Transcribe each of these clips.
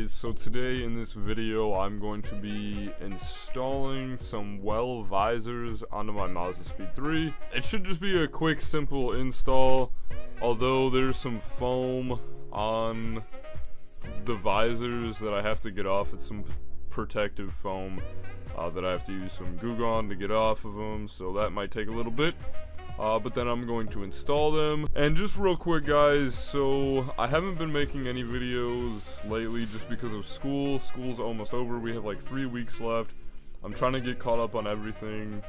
guys, so today in this video I'm going to be installing some well visors onto my MAZDASPEED3. It should just be a quick simple install, although there's some foam on the visors that I have to get off. It's some protective foam that I have to use some Goo Gone to get off of them, so that might take a little bit. But then I'm going to install them. And just real quick guys, so I haven't been making any videos lately just because of school. School's almost over. We have like 3 weeks left. I'm trying to get caught up on everything.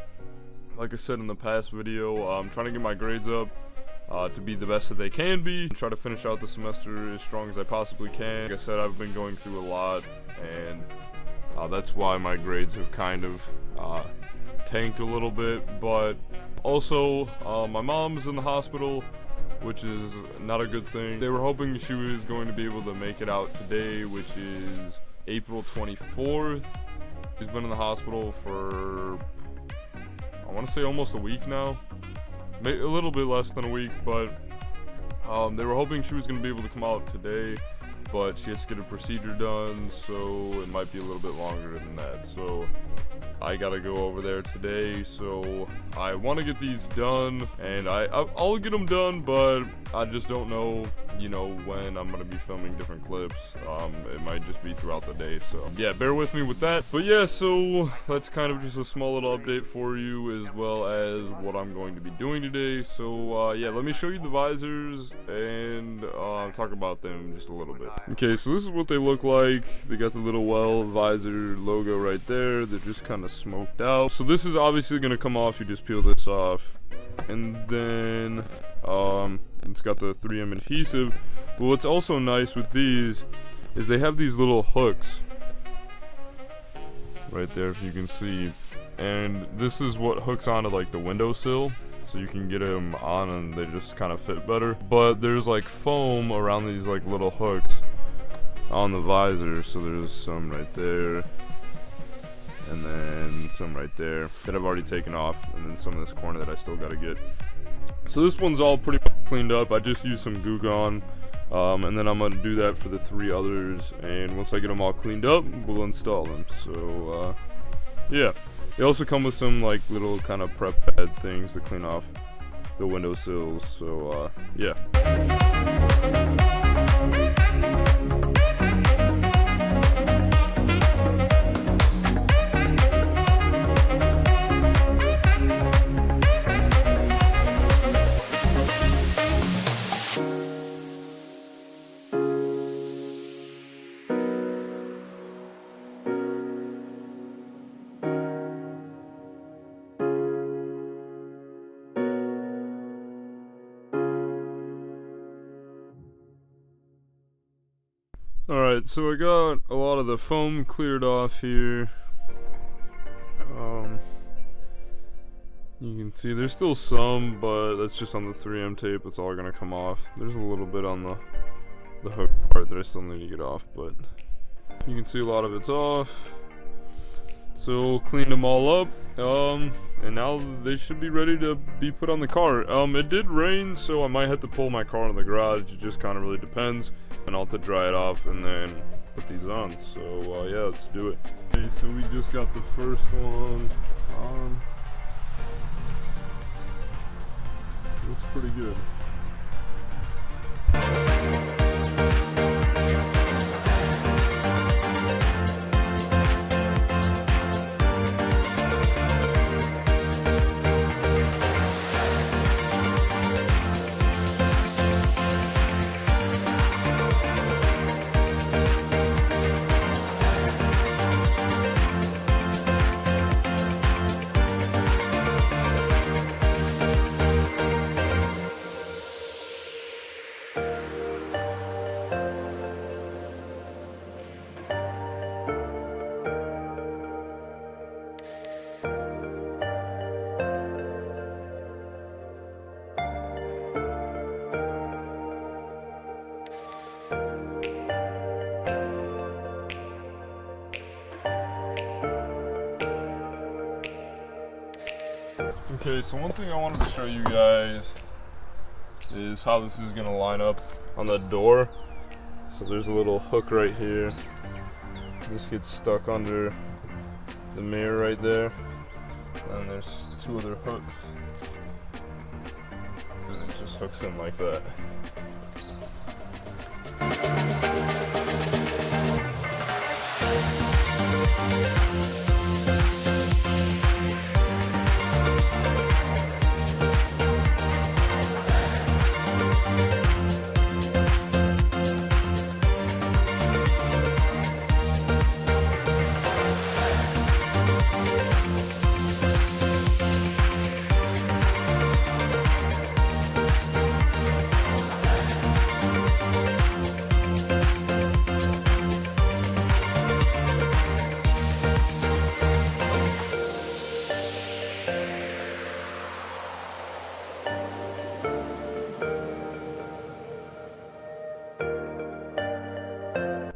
Like I said in the past video, I'm trying to get my grades up to be the best that they can be. Try to finish out the semester as strong as I possibly can. Like I said, I've been going through a lot, and that's why my grades have kind of tanked a little bit. But also, my mom's in the hospital, which is not a good thing. They were hoping she was going to be able to make it out today, which is April 24th. She's been in the hospital for, I want to say almost a week now. A little bit less than a week, but they were hoping she was going to be able to come out today, but she has to get a procedure done, so it might be a little bit longer than that. So I gotta go over there today, so I want to get these done, and I'll get them done, but I just don't know, you know, when I'm gonna be filming different clips. It might just be throughout the day, so yeah, bear with me with that. But yeah, so that's kind of just a small little update for you, as well as what I'm going to be doing today. So yeah, let me show you the visors and talk about them just a little bit. Okay, so this is what they look like. They got the little well visor logo right there. They're just kind of smoked out. So this is obviously going to come off. You just peel this off, and then it's got the 3M adhesive. But what's also nice with these is they have these little hooks right there, if you can see, and this is what hooks onto like the windowsill, so you can get them on and they just kind of fit better. But there's like foam around these like little hooks on the visor, so there's some right there, and then some right there that I've already taken off, and then some of this corner that I still got to get. So this one's all pretty much cleaned up. I just used some Goo Gone, and then I'm going to do that for the 3 others, and once I get them all cleaned up, we'll install them. So yeah, they also come with some like little kind of prep pad things to clean off the windowsills. So yeah. Alright, so I got a lot of the foam cleared off here. You can see there's still some, but that's just on the 3M tape. It's all gonna come off. There's a little bit on the hook part that I still need to get off, but you can see a lot of it's off. So cleaned them all up, and now they should be ready to be put on the car. It did rain, so I might have to pull my car out of the garage. It just kind of really depends, and I'll have to dry it off and then put these on. So yeah, let's do it. Okay, so we just got the first one on. Looks pretty good. Okay, so one thing I wanted to show you guys is how this is going to line up on the door. So there's a little hook right here. This gets stuck under the mirror right there. And there's 2 other hooks. And it just hooks in like that.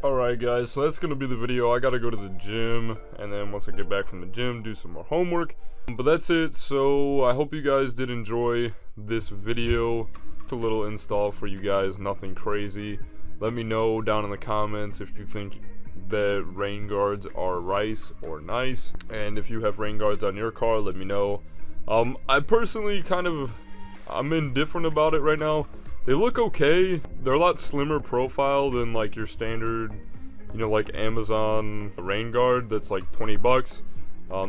Alright guys, so that's gonna be the video. I gotta go to the gym, and then once I get back from the gym, do some more homework. But that's it. So I hope you guys did enjoy this video. It's a little install for you guys, nothing crazy. Let me know down in the comments if you think that rain guards are rice or nice, and if you have rain guards on your car, let me know. I personally I'm indifferent about it right now. They look okay. They're a lot slimmer profile than like your standard, you know, like Amazon rain guard that's like 20 bucks.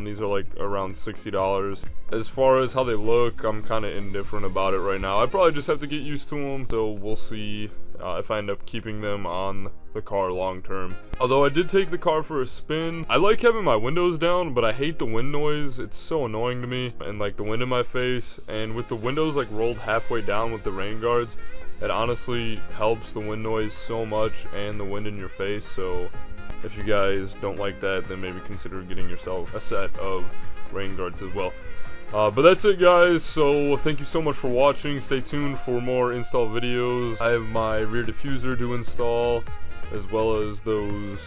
These are like around $60. As far as how they look, I'm kind of indifferent about it right now. I probably just have to get used to them, so we'll see if I end up keeping them on the car long term. Although I did take the car for a spin. I like having my windows down, but I hate the wind noise. It's so annoying to me, and like the wind in my face, and with the windows like rolled halfway down with the rain guards, it honestly helps the wind noise so much and the wind in your face. So if you guys don't like that, then maybe consider getting yourself a set of rain guards as well. But that's it guys, so thank you so much for watching. Stay tuned for more install videos. I have my rear diffuser to install, as well as those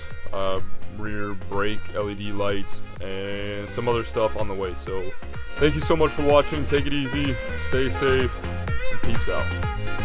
rear brake LED lights and some other stuff on the way. So thank you so much for watching. Take it easy, stay safe, and peace out.